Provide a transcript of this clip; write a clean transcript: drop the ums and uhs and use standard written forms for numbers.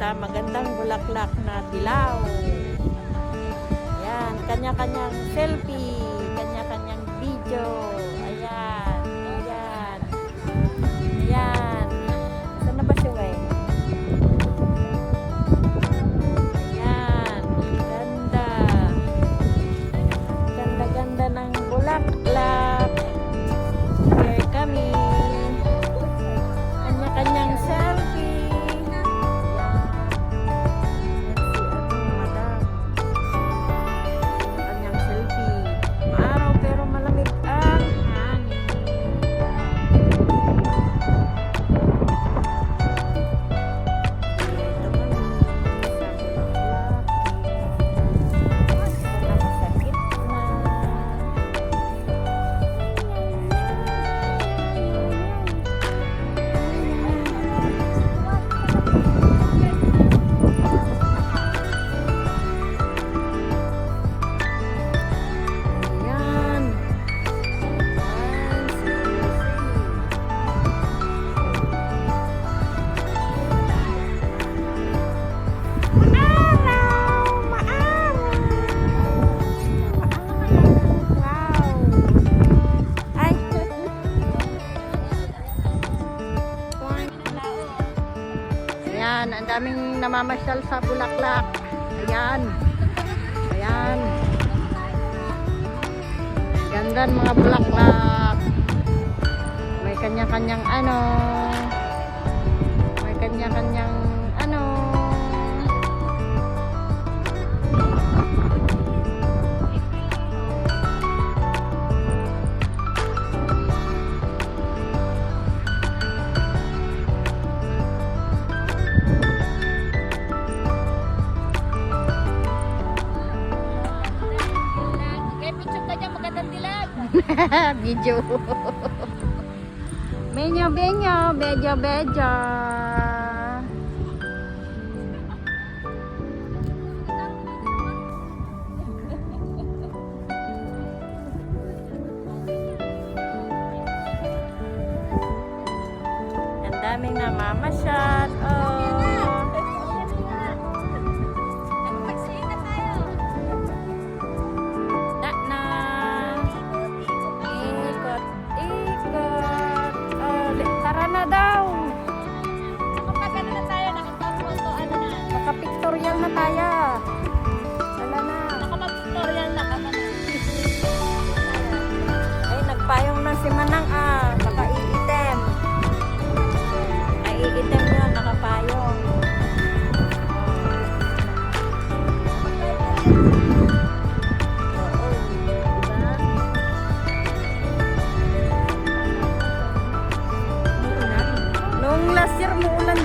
sa magandang bulaklak na dilaw. Ayan, kanya-kanyang selfie, kanya-kanyang video. Ayan, ayan. Ayan. Saan na ba si Weng? Ayan, ganda. Ganda-ganda ng bulaklak. Here kami. Kanya-kanyang selfie. Kanya-kanyang selfie. Maaraw pero malamig ang hangin. Ito kami sa bulaklak. Sa gitna. Ayan. Maaraw! Maaraw! Wow! Ay! Ayan, ang daming namamasyal sa bulaklak. Ayan. Ayan. Ganda ng mga bulaklak. May kanya-kanyang ano. May kanya-kanyang ano. Video. Benyo, benyo, bejo, bejo. Ang daming namamasyal. Oh. Tara na daw. Nakapagano na tayo, nakapag-photo, ano na. Naka-pictorial na tayo. Wala na. Nakapag-pictorial na ka na. Ay, nagpayong na si Manang ah. Naka-iitem. Naiitem yun, nakapayong. Nung last year mo ulan